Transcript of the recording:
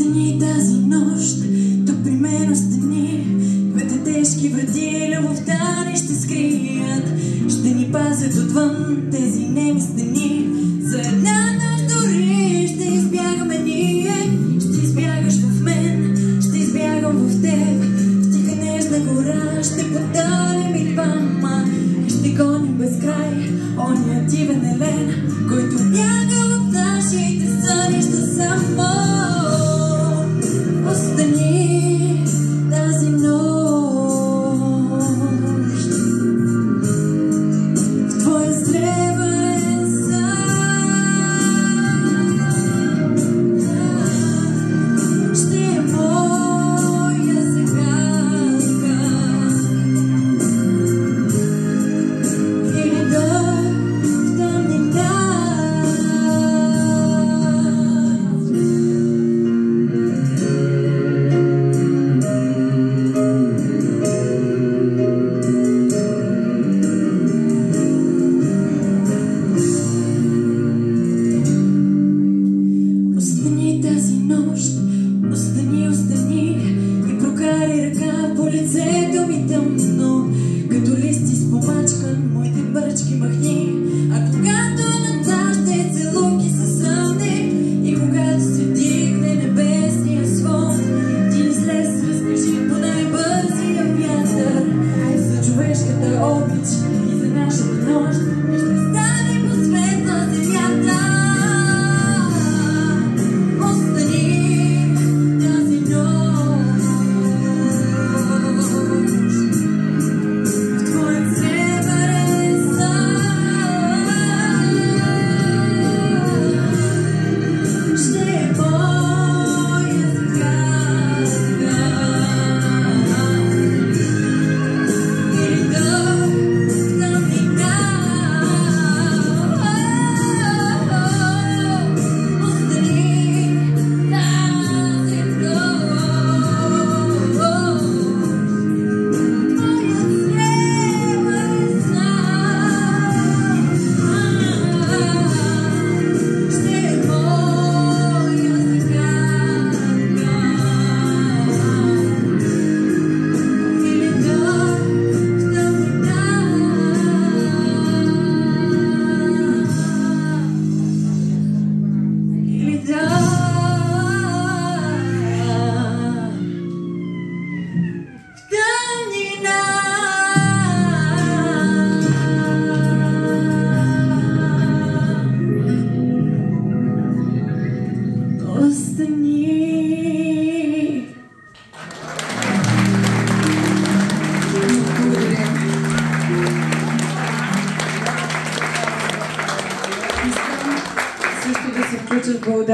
Остани тази нощ, тук при мен остани. Двете тежки врати любовта ни ще скрият. Ще ни пазят отвън тези неми стени. За една нощ дори ще избягаме ние. Ще избягаш в мен, ще избягам в теб. В тиха нежна гора ще потънем и двама. И ще гоним без край ония дивен елен, който бяга в нашите сънища само. Остани тази нощ в твоя сребърен сън. Ще е моя загадка. Или дойд в тъмнина. Остани тази нощ, остани, остани и прокарай ръка по лицето ми тъмно, като листи с помачкан, моите бръчки махни. А когато над нашите целувки се съмне и когато се дигне небесния свод, ти излез, разкажи по най-бързия вятър за човешката обич и за нашата нощ. И ще стане посветна земята. Също да се включат благодарности.